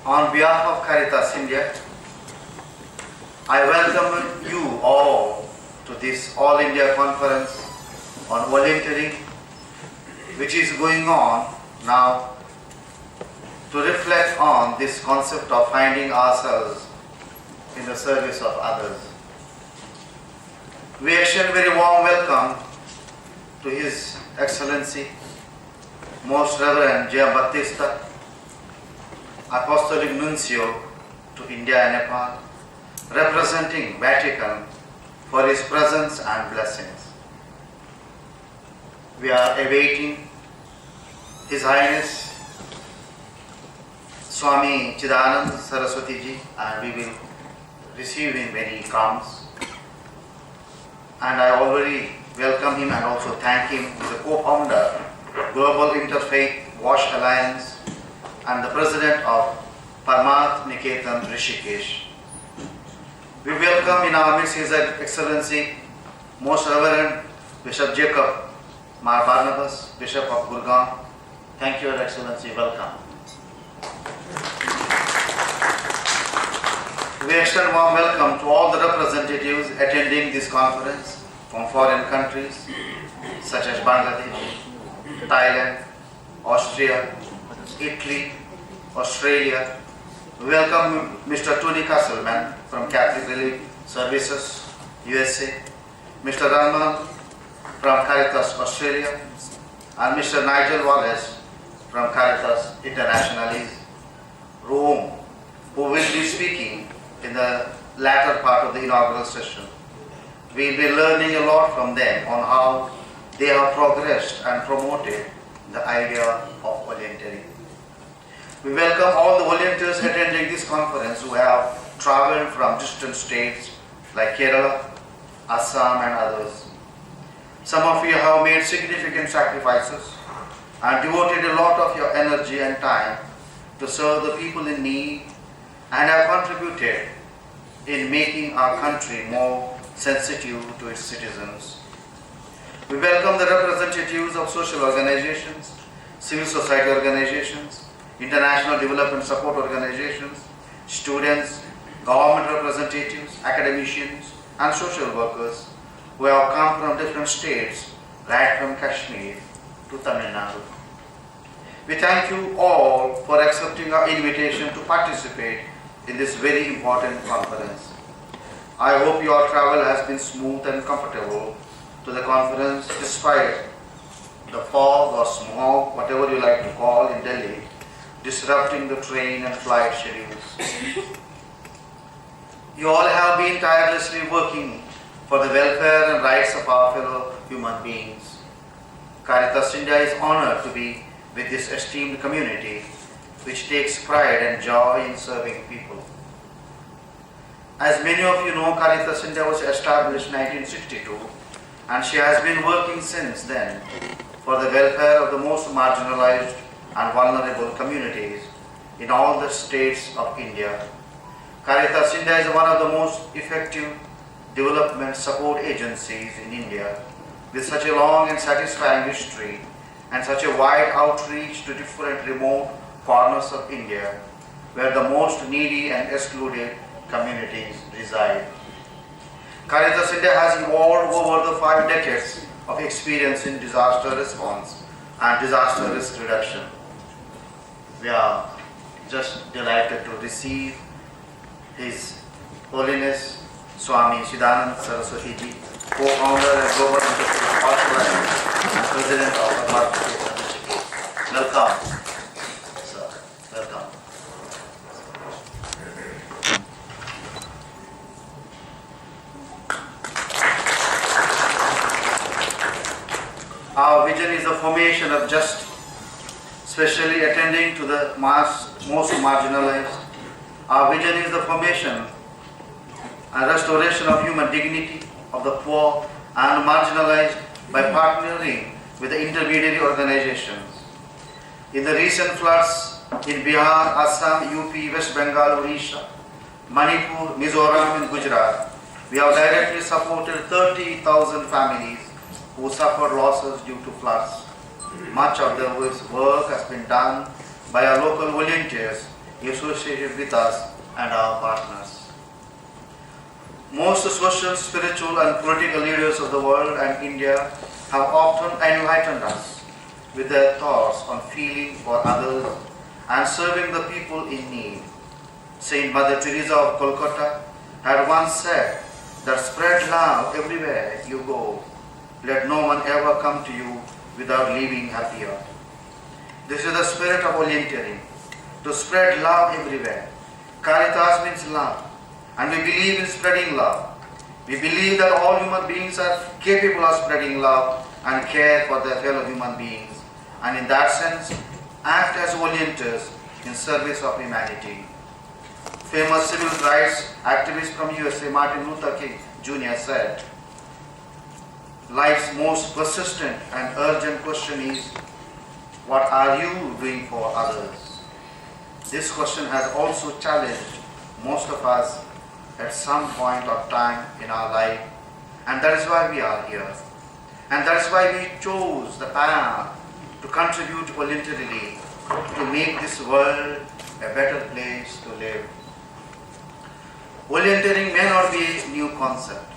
On behalf of Caritas India, I welcome you all to this All India Conference on volunteering, which is going on now to reflect on this concept of finding ourselves in the service of others. We extend very warm welcome to His Excellency, Most Reverend Giambattista, Apostolic Nuncio to India and Nepal, representing Vatican, for his presence and blessings. We are awaiting His Highness Swami Chidanand Saraswati Ji, and we will receive him when he comes. And I already welcome him and also thank him. He is the co-founder, Global Interfaith Wash Alliance, and the president of Paramath Niketan Rishikesh. We welcome in our midst His Excellency, Most Reverend Bishop Jacob Mar Barnabas, Bishop of Gurgaon. Thank you, Your Excellency. Welcome. We extend warm welcome to all the representatives attending this conference from foreign countries such as Bangladesh, Thailand, Austria, Italy, Australia. We welcome Mr. Tony Castleman from Catholic Relief Services, USA, Mr. Ranman from Caritas Australia, and Mr. Nigel Wallace from Caritas Internationalis, Rome, who will be speaking in the latter part of the inaugural session. We will be learning a lot from them on how they have progressed and promoted the idea of volunteering. We welcome all the volunteers attending this conference who have traveled from distant states like Kerala, Assam and others. Some of you have made significant sacrifices and devoted a lot of your energy and time to serve the people in need and have contributed in making our country more sensitive to its citizens. We welcome the representatives of social organizations, civil society organizations, international development support organizations, students, government representatives, academicians, and social workers who have come from different states, right from Kashmir to Tamil Nadu. We thank you all for accepting our invitation to participate in this very important conference. I hope your travel has been smooth and comfortable to the conference despite the fog or smog, whatever you like to call, in Delhi, disrupting the train and flight schedules. You all have been tirelessly working for the welfare and rights of our fellow human beings. Caritas India is honored to be with this esteemed community which takes pride and joy in serving people. As many of you know, Caritas India was established in 1962 and she has been working since then for the welfare of the most marginalized and vulnerable communities in all the states of India. Caritas India is one of the most effective development support agencies in India with such a long and satisfying history and such a wide outreach to different remote corners of India where the most needy and excluded communities reside. Caritas India has evolved over the 5 decades of experience in disaster response and disaster risk reduction. We are just delighted to receive His Holiness Swami Chidanand Saraswati Ji, co-founder and global interfaith Australia and president of Paramath Niketan Rishikesh. Welcome, sir. Welcome. Our vision is the formation of just, especially attending to the most marginalized. Our vision is the formation and restoration of human dignity of the poor and marginalized by partnering with the intermediary organizations. In the recent floods in Bihar, Assam, UP, West Bengal, Odisha, Manipur, Mizoram and Gujarat, we have directly supported 30,000 families who suffered losses due to floods. Much of the work has been done by our local volunteers associated with us and our partners. Most social, spiritual and political leaders of the world and India have often enlightened us with their thoughts on feeling for others and serving the people in need. Saint Mother Teresa of Calcutta had once said that spread love everywhere you go. Let no one ever come to you without leaving happier. This is the spirit of volunteering, to spread love everywhere. Caritas means love, and we believe in spreading love. We believe that all human beings are capable of spreading love and care for their fellow human beings, and in that sense, act as volunteers in service of humanity. Famous civil rights activist from USA, Martin Luther King Jr. said, "Life's most persistent and urgent question is, what are you doing for others?" This question has also challenged most of us at some point of time in our life, and that is why we are here. And that is why we chose the path to contribute voluntarily to make this world a better place to live. Volunteering may not be a new concept.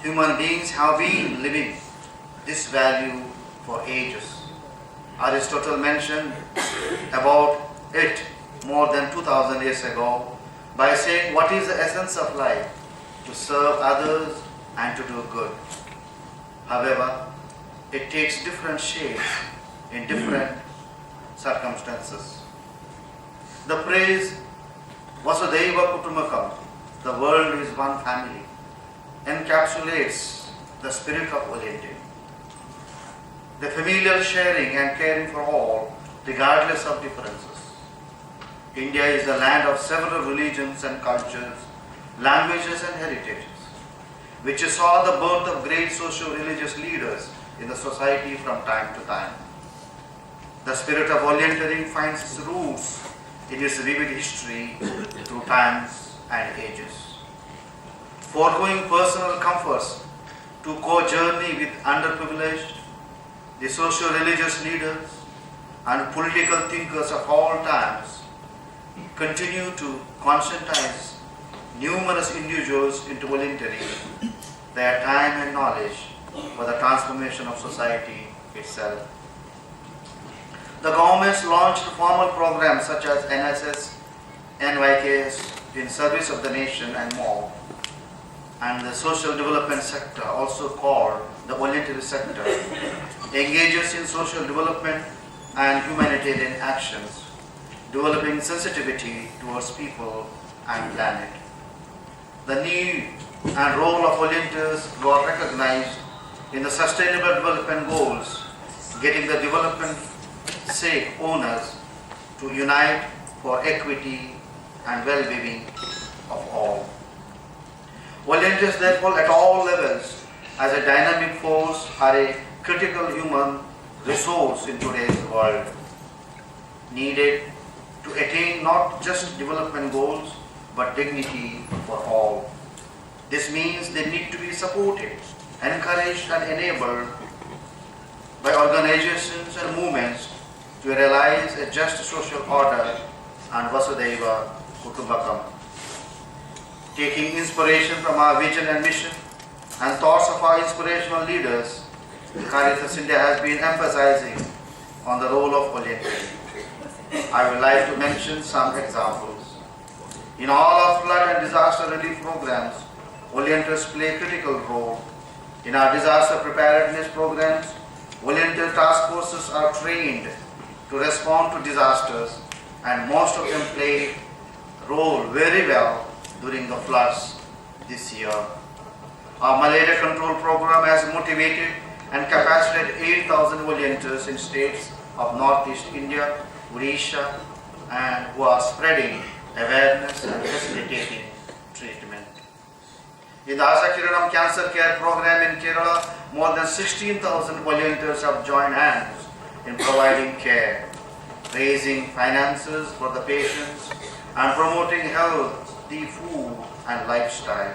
Human beings have been living this value for ages. Aristotle mentioned about it more than 2000 years ago by saying, what is the essence of life? To serve others and to do good. However, it takes different shapes in different circumstances. The phrase Vasudhaiva Kutumbakam, the world is one family, encapsulates the spirit of volunteering. The familial sharing and caring for all, regardless of differences. India is the land of several religions and cultures, languages and heritages, which saw the birth of great social religious leaders in the society from time to time. The spirit of volunteering finds its roots in its vivid history through times and ages. Foregoing personal comforts to co-journey with underprivileged, the social religious leaders and political thinkers of all times continue to conscientize numerous individuals into volunteering their time and knowledge for the transformation of society itself. The governments launched formal programs such as NSS, NYKS in service of the nation and more. And the social development sector, also called the voluntary sector, engages in social development and humanitarian actions, developing sensitivity towards people and planet. The need and role of volunteers were recognized in the Sustainable Development Goals, getting the development sake owners to unite for equity and well-being of all. Volunteers, therefore, at all levels, as a dynamic force, are a critical human resource in today's world, needed to attain not just development goals, but dignity for all. This means they need to be supported, encouraged and enabled by organizations and movements to realize a just social order and Vasudhaiva Kutumbakam. Taking inspiration from our vision and mission and thoughts of our inspirational leaders, Caritas India has been emphasizing on the role of volunteering. I would like to mention some examples. In all our flood and disaster relief programs, volunteers play a critical role. In our disaster preparedness programs, volunteer task forces are trained to respond to disasters, and most of them played a role very well during the floods this year. Our malaria control program has motivated and capacitated 8,000 volunteers in states of Northeast India, Odisha, and who are spreading awareness and facilitating treatment. In the Asa Kiranam Cancer Care Program in Kerala, more than 16,000 volunteers have joined hands in providing care, raising finances for the patients, and promoting healthy food and lifestyle.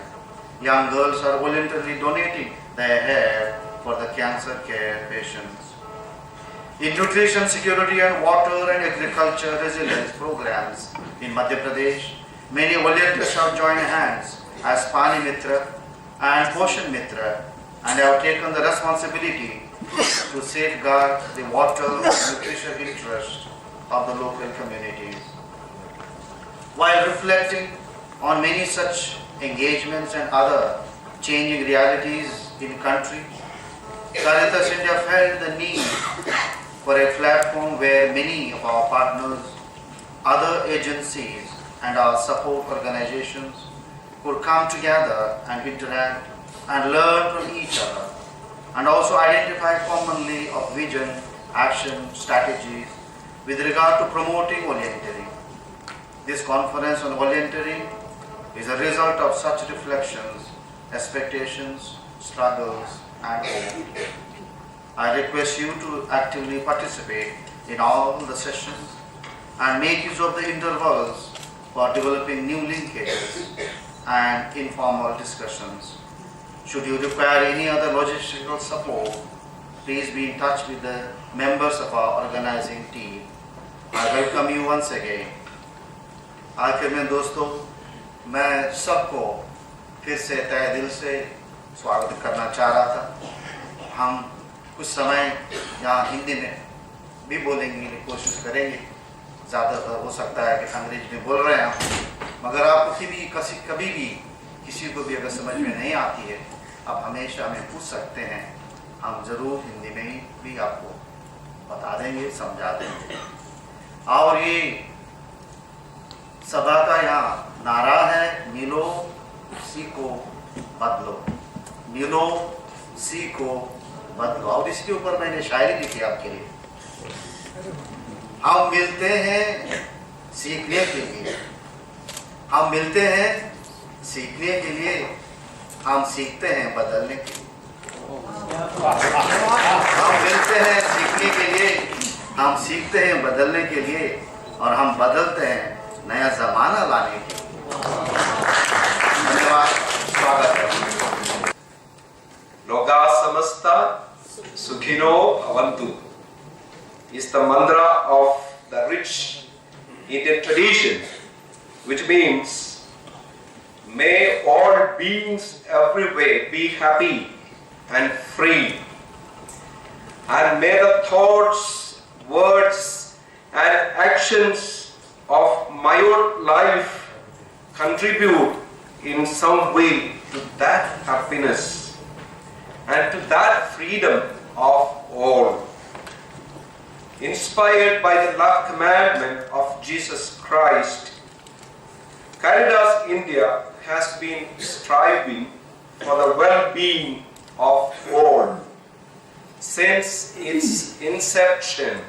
Young girls are voluntarily donating their hair for the cancer care patients. in nutrition security and water and agriculture resilience programs in Madhya Pradesh. Many volunteers have joined hands as Pani Mitra and Poshan Mitra and have taken the responsibility to safeguard the water and nutrition interest of the local communities. While reflecting on many such engagements and other changing realities in country, Caritas India felt the need for a platform where many of our partners, other agencies and our support organizations could come together and interact and learn from each other and also identify commonly of vision, action, strategies with regard to promoting volunteering. This conference on volunteering is a result of such reflections, expectations, struggles and hope. I request you to actively participate in all the sessions and make use of the intervals for developing new linkages and informal discussions. Should you require any other logistical support, please be in touch with the members of our organizing team. I welcome you once again. आखिर में दोस्तों, मैं सबको फिर से तहे दिल से स्वागत करना चाह रहा था। हम कुछ समय यहाँ हिंदी में भी बोलेंगे, कोशिश करेंगे। ज़्यादातर हो सकता है कि अंग्रेजी में बोल रहे हैं, मगर आपको कभी भी किसी को भी अगर समझ में नहीं आती है, आप हमेशा हमें पूछ सकते हैं। हम ज़रूर हिंदी में भी आपको बता देंगे, समझा देंगे। और ये सभा का यहाँ नारा है, मिलो सीखो बदलो, मिलो सीखो बदलो। और इसके ऊपर मैंने शायरी लिखी आपके लिए। हम मिलते हैं सीखने के लिए, हम मिलते हैं सीखने के लिए, हम सीखते हैं बदलने के लिए। हम मिलते हैं सीखने के लिए, हम सीखते हैं बदलने के लिए, और हम बदलते हैं नया जमाना लाने के लिए। धन्यवाद, स्वागत है। लोका समस्ता सुखिनो भवन्तु is the mantra of the rich Indian tradition, which means may all beings everywhere be happy and free, and may the thoughts, words and actions of my own life contribute in some way to that happiness and to that freedom of all. Inspired by the love commandment of Jesus Christ, Caritas India has been striving for the well-being of all since its inception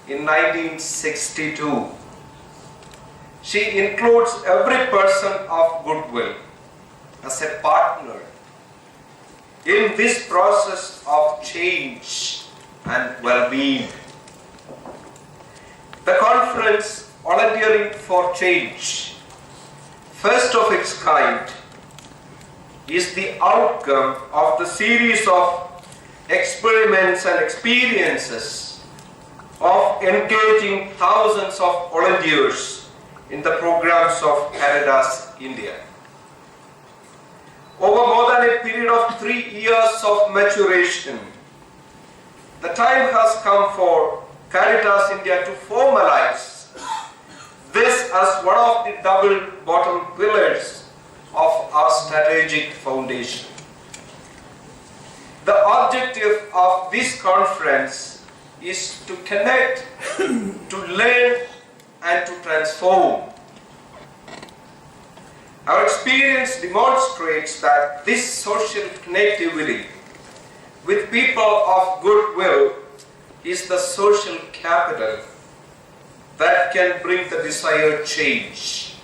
in 1962. She includes every person of goodwill as a partner in this process of change and well-being. The conference Volunteering for Change, first of its kind, is the outcome of the series of experiments and experiences of engaging thousands of volunteers in the programs of Caritas India. Over more than a period of 3 years of maturation, the time has come for Caritas India to formalize this as one of the double bottom pillars of our strategic foundation. The objective of this conference is to connect, to learn and to transform. Our experience demonstrates that this social connectivity with people of goodwill is the social capital that can bring the desired change.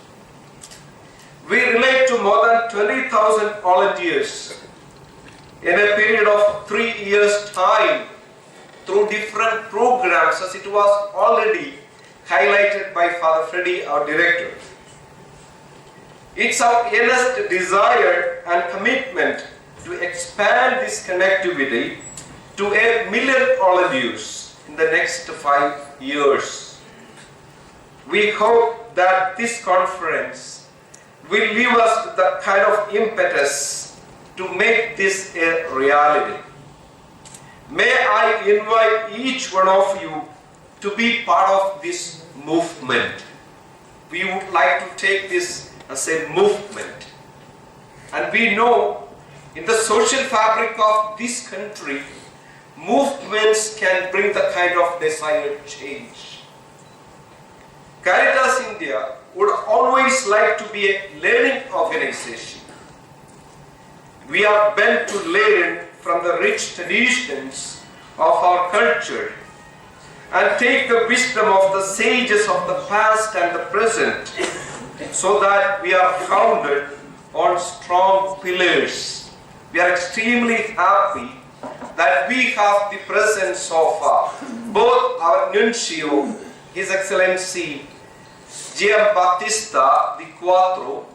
We relate to more than 20,000 volunteers in a period of 3 years' time through different programs, as it was already highlighted by Father Freddy, our director. It's our earnest desire and commitment to expand this connectivity to 1 million volunteers in the next 5 years. We hope that this conference will leave us with the kind of impetus to make this a reality. May I invite each one of you to be part of this movement. We would like to take this as a movement. And we know in the social fabric of this country, movements can bring the kind of desired change. Caritas India would always like to be a learning organization. We are bent to learn from the rich traditions of our culture and take the wisdom of the sages of the past and the present so that we are founded on strong pillars. We are extremely happy that we have the presence of both our Nuncio, His Excellency Giambattista Di Quattro,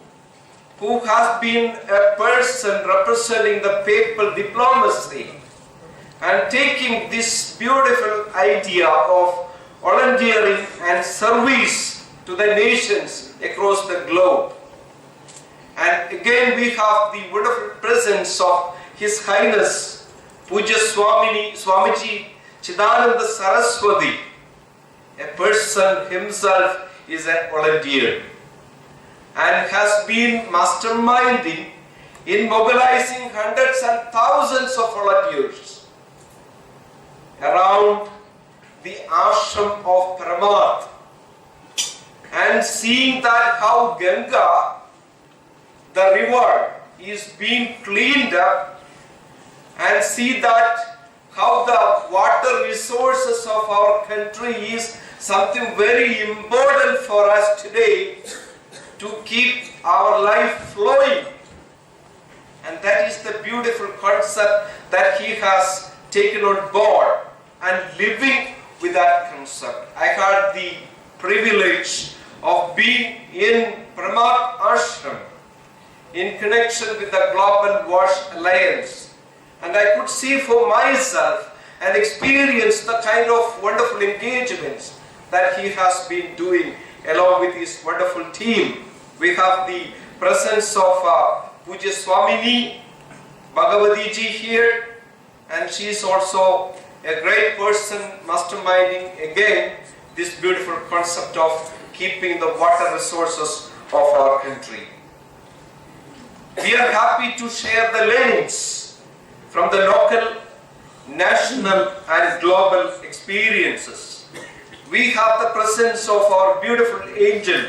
who has been a person representing the papal diplomacy and taking this beautiful idea of volunteering and service to the nations across the globe. And again we have the wonderful presence of His Highness Puja Swamiji Chidananda Saraswati. A person himself is a volunteer and has been masterminding in mobilizing hundreds and thousands of volunteers around the ashram of Paramath and seeing that how Ganga, the river, is being cleaned up, and see that how the water resources of our country is something very important for us today to keep our life flowing. And that is the beautiful concept that he has taken on board and living with that concept. I had the privilege of being in Paramath Ashram in connection with the Global Wash Alliance, and I could see for myself and experience the kind of wonderful engagements that he has been doing along with his wonderful team. We have the presence of Puja Swamini Bhagavati ji here, and she is also a great person masterminding again this beautiful concept of keeping the water resources of our country. We are happy to share the learnings from the local, national and global experiences. We have the presence of our beautiful angel.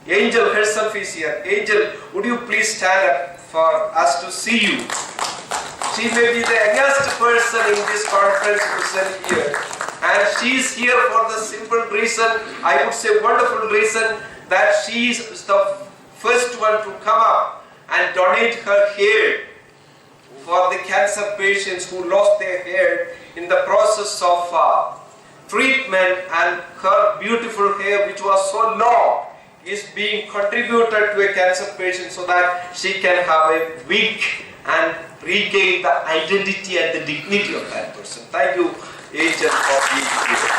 Angel herself is here. Angel, would you please stand up for us to see you? She may be the youngest person in this conference present here. And she is here for the simple reason, I would say wonderful reason, that she is the first one to come up and donate her hair for the cancer patients who lost their hair in the process of treatment, and her beautiful hair, which was so long, is being contributed to a cancer patient so that she can have a wig and regain the identity and the dignity of that person. Thank you, Angel, for being here.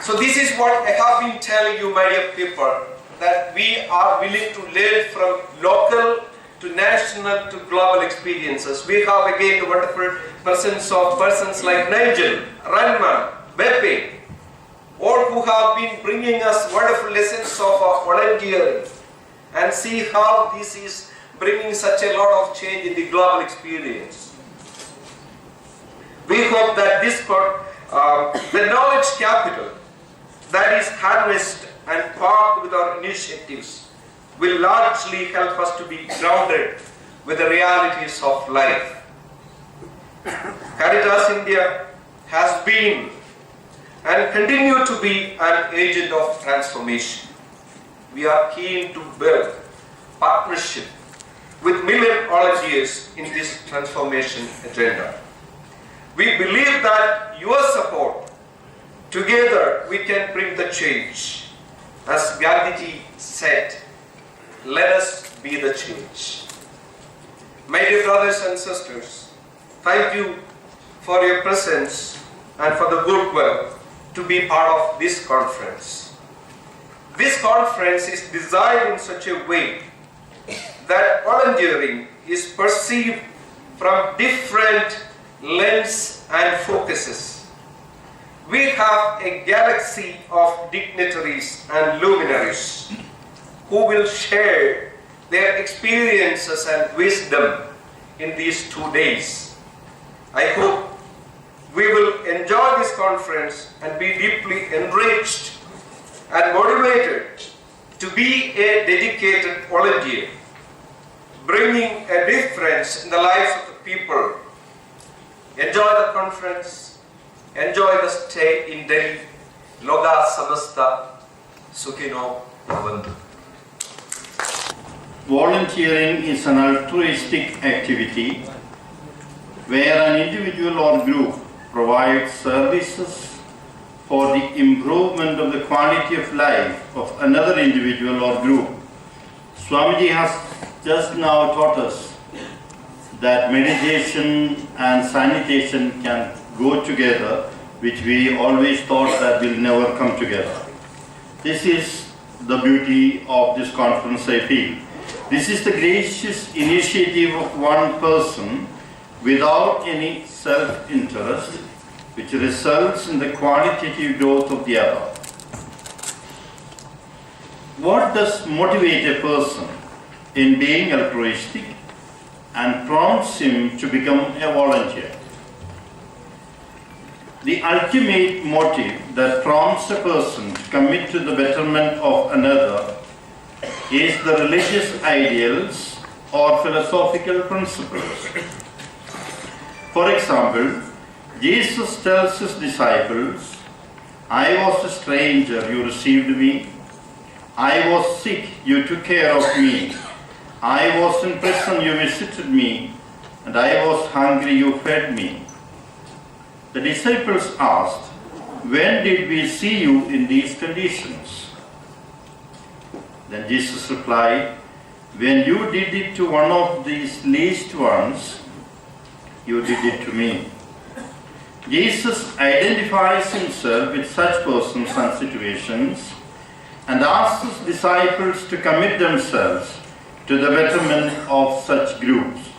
So this is what I have been telling you, my dear people, that we are willing to learn from local to national to global experiences. We have again the wonderful presence of persons like Nigel, Ranman, Beppe, all who have been bringing us wonderful lessons of volunteering, and see how this is bringing such a lot of change in the global experience. We hope that this the knowledge capital that is harnessed and parked with our initiatives will largely help us to be grounded with the realities of life. Caritas India has been and continue to be an agent of transformation. We are keen to build partnership with million volunteers in this transformation agenda. We believe that your support, together we can bring the change. As Gandhiji said, let us be the change. My dear brothers and sisters, thank you for your presence and for the goodwill to be part of this conference. This conference is designed in such a way that volunteering is perceived from different lenses and focuses. We have a galaxy of dignitaries and luminaries who will share their experiences and wisdom in these 2 days. I hope we will enjoy this conference and be deeply enriched and motivated to be a dedicated volunteer, bringing a difference in the lives of the people. Enjoy the conference, enjoy the stay in Delhi. Loka Samasta Sukhino Bhavantu. Volunteering is an altruistic activity where an individual or group provides services for the improvement of the quality of life of another individual or group. Swamiji has just now taught us that meditation and sanitation can go together, which we always thought that will never come together. This is the beauty of this conference, I feel. This is the gracious initiative of one person without any self-interest, which results in the qualitative growth of the other. What does motivate a person in being altruistic and prompts him to become a volunteer? The ultimate motive that prompts a person to commit to the betterment of another is the religious ideals or philosophical principles. For example, Jesus tells his disciples, "I was a stranger, you received me. I was sick, you took care of me. I was in prison, you visited me. And I was hungry, you fed me." The disciples asked, "When did we see you in these conditions?" Then Jesus replied, "When you did it to one of these least ones, you did it to me." Jesus identifies himself with such persons and situations and asks his disciples to commit themselves to the betterment of such groups.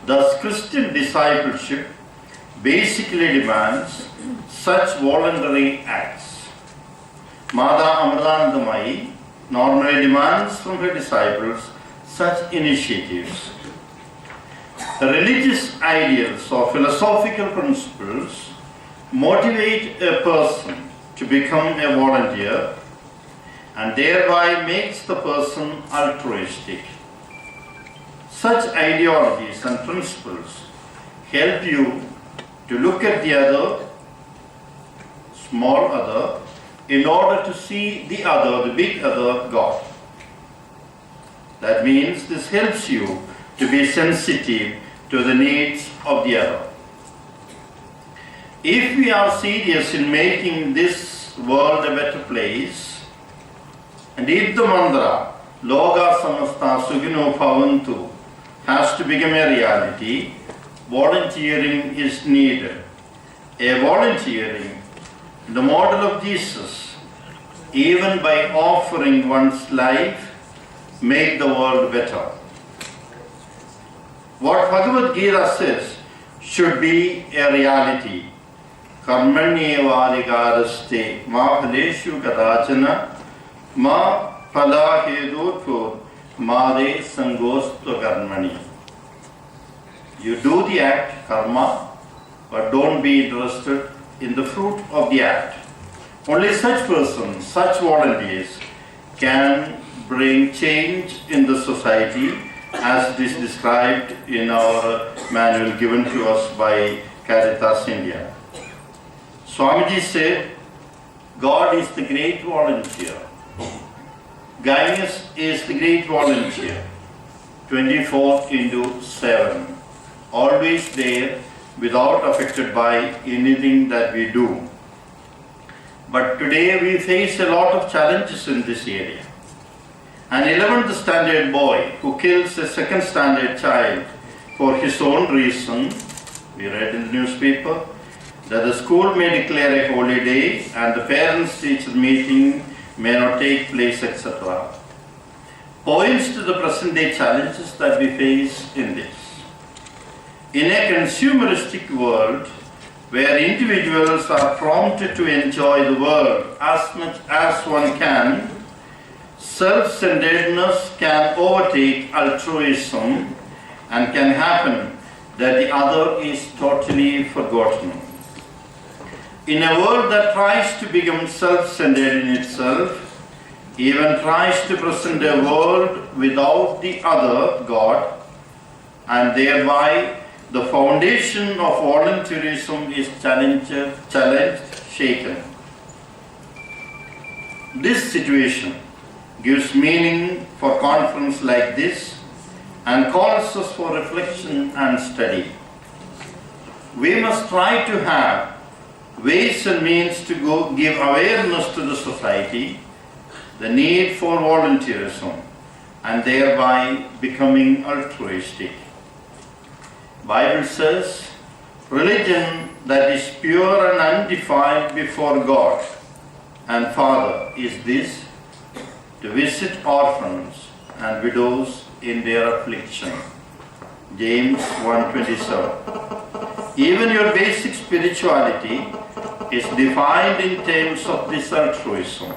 Thus, Christian discipleship basically demands such voluntary acts. Mada Amritanandamayi normally demands from her disciples such initiatives. The religious ideals or philosophical principles motivate a person to become a volunteer and thereby makes the person altruistic. Such ideologies and principles help you to look at the other, small other, in order to see the other, the big other, God. That means this helps you to be sensitive to the needs of the other. If we are serious in making this world a better place, and if the mantra, Loka Samasta Sukhino Bhavantu, has to become a reality, volunteering is needed. A volunteering, the model of Jesus, even by offering one's life, make the world better. What Bhagavad Gita says should be a reality. Karmanyevadikaraste ma phaleshu kadachana ma phalahedutvo made sangostu karmani. You do the act, karma, but don't be interested in the fruit of the act. Only such persons, such volunteers can bring change in the society as it is described in our manual given to us by Caritas India. Swamiji said, God is the great volunteer. Gaius is the great volunteer. 24/7. Always there, without affected by anything that we do. But today we face a lot of challenges in this area. An 11th standard boy who kills a 2nd standard child for his own reason We read in the newspaper that the school may declare a holiday and the parents-teacher meeting may not take place, etc. Points to the present-day challenges that we face in this. In a consumeristic world, where individuals are prompted to enjoy the world as much as one can, self-centeredness can overtake altruism and can happen that the other is totally forgotten. In a world that tries to become self-centered in itself, even tries to present a world without the other God, and thereby the foundation of volunteerism is challenged, shaken. This situation gives meaning for conference like this and calls us for reflection and study. We must try to have ways and means to give awareness to the society, the need for volunteerism, and thereby becoming altruistic. Bible says, religion that is pure and undefiled before God and Father is this, to visit orphans and widows in their affliction. James 1:27. Even your basic spirituality is defined in terms of this altruism.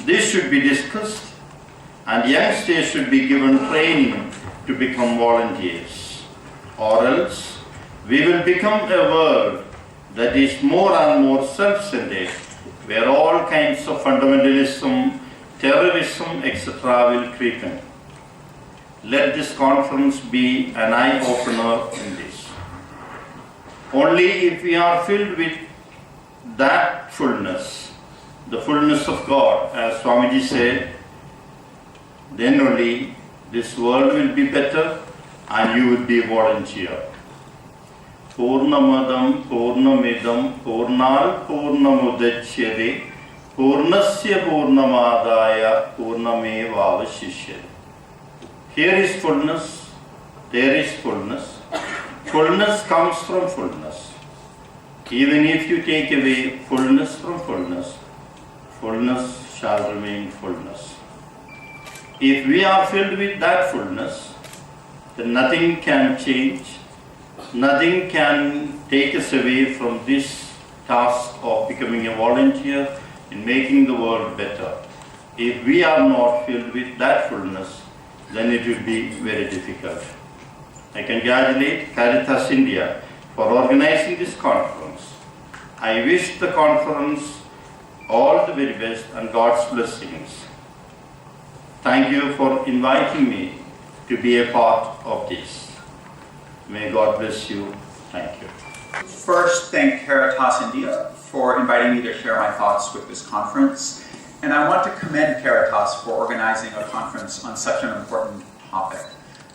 This should be discussed, and youngsters should be given training to become volunteers. Or else we will become a world that is more and more self-centered, where all kinds of fundamentalism, terrorism, etc. will creep in. Let this conference be an eye-opener in this. Only if we are filled with that fullness, the fullness of God, as Swamiji said, then only this world will be better and you will be a volunteer. Purnamadam Purnamidam Purnal Purnamudachyate Purnasya Purnamadaya Purnamevavashishyate. Here is fullness, there is fullness. Fullness comes from fullness. Even if you take away fullness from fullness, fullness shall remain fullness. If we are filled with that fullness, then nothing can change, nothing can take us away from this task of becoming a volunteer in making the world better. If we are not filled with that fullness, then it will be very difficult. I congratulate Caritas India for organizing this conference. I wish the conference all the very best and God's blessings. Thank you for inviting me to be a part of this. May God bless you. Thank you. First, thank Caritas India for inviting me to share my thoughts with this conference. And I want to commend Caritas for organizing a conference on such an important topic.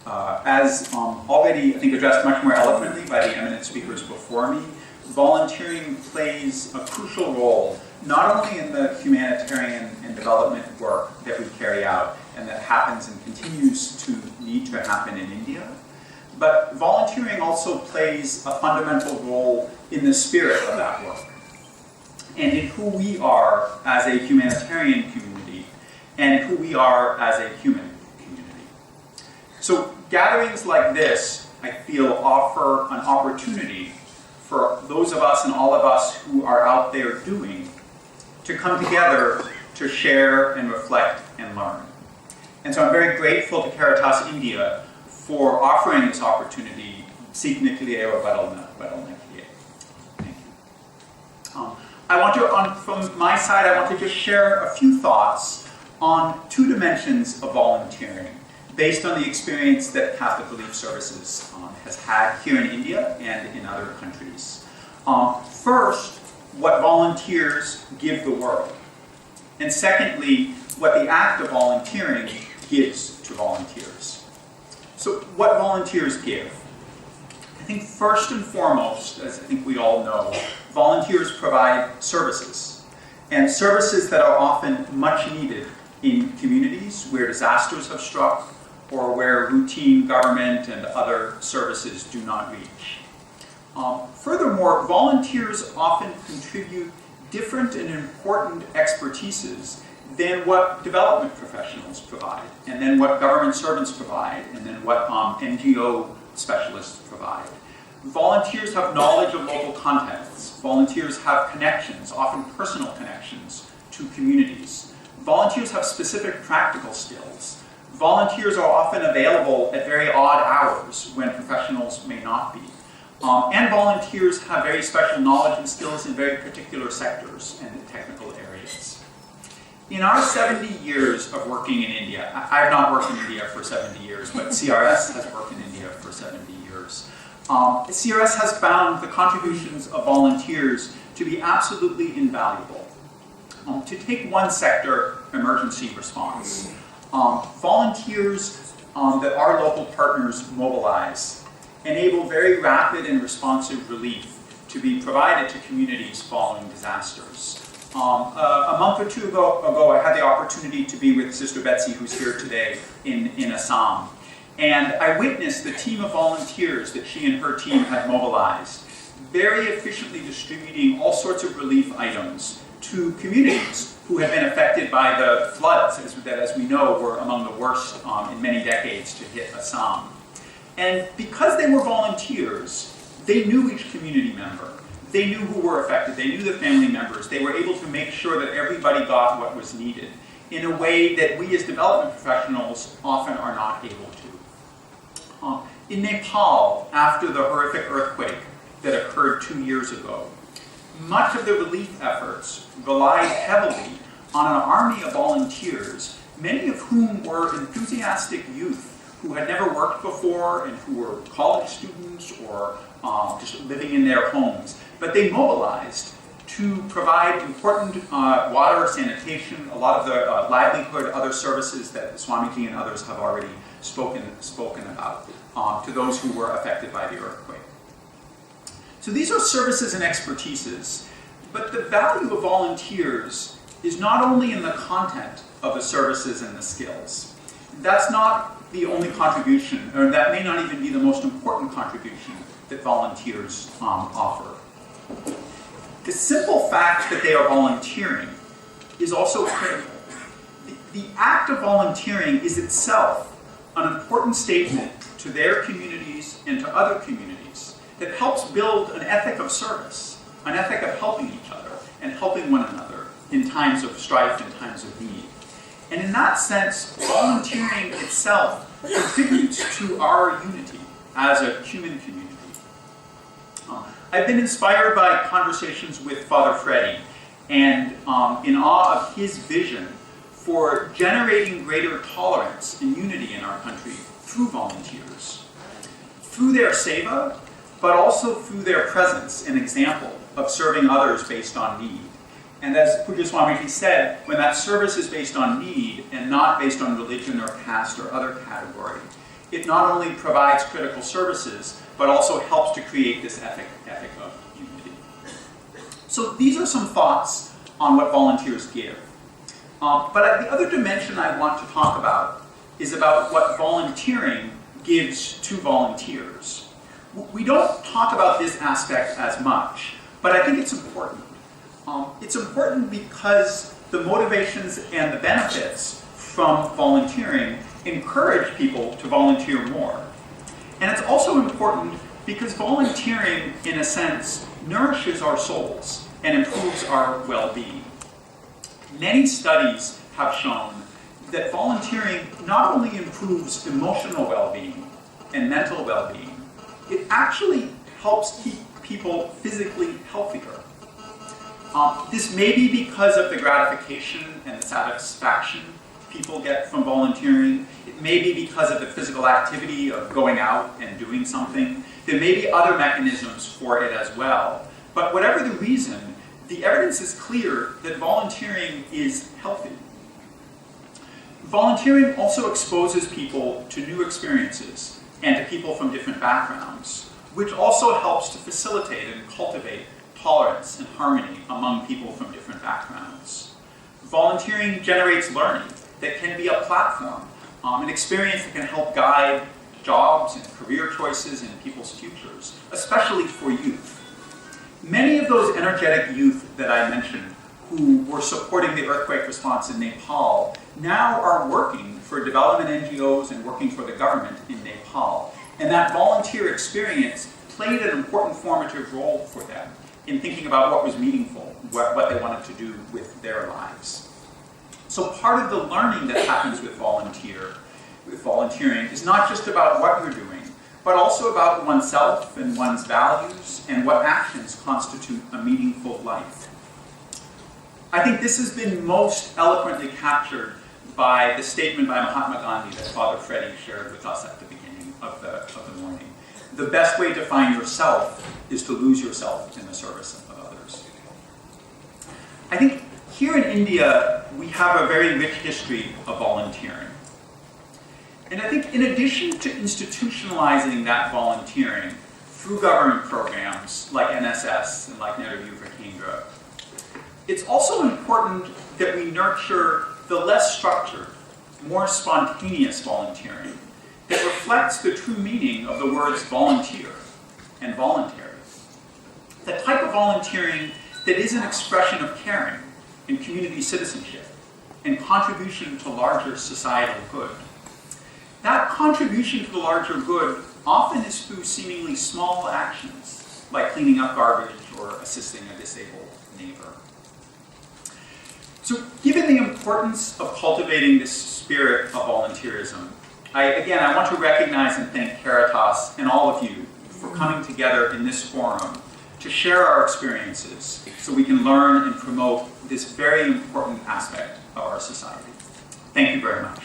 As already, I think, addressed much more eloquently by the eminent speakers before me, volunteering plays a crucial role not only in the humanitarian and development work that we carry out and that happens and continues to need to happen in India, but volunteering also plays a fundamental role in the spirit of that work and in who we are as a humanitarian community and who we are as a human community. So gatherings like this, I feel, offer an opportunity for those of us and all of us who are out there doing to come together to share and reflect and learn. And so I'm very grateful to Caritas India for offering this opportunity. Thank you. I want to, from my side, I want to just share a few thoughts on two dimensions of volunteering based on the experience that Catholic Relief Services has had here in India and in other countries. First, what volunteers give the world. And secondly, what the act of volunteering gives to volunteers. So what volunteers give? I think first and foremost, as I think we all know, volunteers provide services. And services that are often much needed in communities where disasters have struck or where routine government and other services do not reach. Furthermore, volunteers often contribute different and important expertises than what development professionals provide, and then what government servants provide, and then what NGO specialists provide. Volunteers have knowledge of local contexts. Volunteers have connections, often personal connections, to communities. Volunteers have specific practical skills. Volunteers are often available at very odd hours when professionals may not be. And volunteers have very special knowledge and skills in very particular sectors and technical areas. In our 70 years of working in India, I have not worked in India for 70 years, but CRS has worked in India for 70 years. CRS has found the contributions of volunteers to be absolutely invaluable. To take one sector, emergency response. Volunteers that our local partners mobilize enable very rapid and responsive relief to be provided to communities following disasters. A month or two ago, I had the opportunity to be with Sister Betsy, who's here today, in Assam. And I witnessed the team of volunteers that she and her team had mobilized, very efficiently distributing all sorts of relief items to communities who had been affected by the floods that, as we know, were among the worst in many decades to hit Assam. And because they were volunteers, they knew each community member. They knew who were affected. They knew the family members. They were able to make sure that everybody got what was needed in a way that we as development professionals often are not able to. In Nepal, after the horrific earthquake that occurred 2 years ago, much of the relief efforts relied heavily on an army of volunteers, many of whom were enthusiastic youth who had never worked before and who were college students or just living in their homes. But they mobilized to provide important water, sanitation, a lot of the livelihood, other services that Swamiji and others have already spoken about to those who were affected by the earthquake. So these are services and expertises, but the value of volunteers is not only in the content of the services and the skills. That's not the only contribution, or that may not even be the most important contribution that volunteers offer. The simple fact that they are volunteering is also critical. The act of volunteering is itself an important statement to their communities and to other communities that helps build an ethic of service, an ethic of helping each other and helping one another in times of strife and times of need. And in that sense, volunteering itself contributes to our unity as a human community. I've been inspired by conversations with Father Freddy and in awe of his vision for generating greater tolerance and unity in our country through volunteers, through their seva, but also through their presence and example of serving others based on need. And as Pujya Swamiji said, when that service is based on need and not based on religion or caste or other category, it not only provides critical services, but also helps to create this ethic of unity. So these are some thoughts on what volunteers give. But the other dimension I want to talk about is about what volunteering gives to volunteers. We don't talk about this aspect as much, but I think it's important. It's important because the motivations and the benefits from volunteering encourage people to volunteer more. And it's also important because volunteering, in a sense, nourishes our souls and improves our well-being. Many studies have shown that volunteering not only improves emotional well-being and mental well-being, it actually helps keep people physically healthier. This may be because of the gratification and the satisfaction people get from volunteering. It may be because of the physical activity of going out and doing something. There may be other mechanisms for it as well. But whatever the reason, the evidence is clear that volunteering is healthy. Volunteering also exposes people to new experiences and to people from different backgrounds, which also helps to facilitate and cultivate tolerance and harmony among people from different backgrounds. Volunteering generates learning that can be a platform, an experience that can help guide jobs and career choices and people's futures, especially for youth. Many of those energetic youth that I mentioned who were supporting the earthquake response in Nepal now are working for development NGOs and working for the government in Nepal. And that volunteer experience played an important formative role for them in thinking about what was meaningful, what they wanted to do with their lives. So part of the learning that happens with volunteering is not just about what you're doing, but also about oneself and one's values and what actions constitute a meaningful life. I think this has been most eloquently captured by the statement by Mahatma Gandhi that Father Freddie shared with us at the beginning of the morning. The best way to find yourself is to lose yourself in the service of others. I think here in India, we have a very rich history of volunteering. And I think in addition to institutionalizing that volunteering through government programs like NSS and like Nehru Yuva Kendra, it's also important that we nurture the less structured, more spontaneous volunteering that reflects the true meaning of the words volunteer and voluntary. The type of volunteering that is an expression of caring and community citizenship and contribution to larger societal good. That contribution to the larger good often is through seemingly small actions, like cleaning up garbage or assisting a disabled neighbor. So given the importance of cultivating this spirit of volunteerism, I want to recognize and thank Caritas and all of you for coming together in this forum to share our experiences so we can learn and promote this very important aspect of our society. Thank you very much.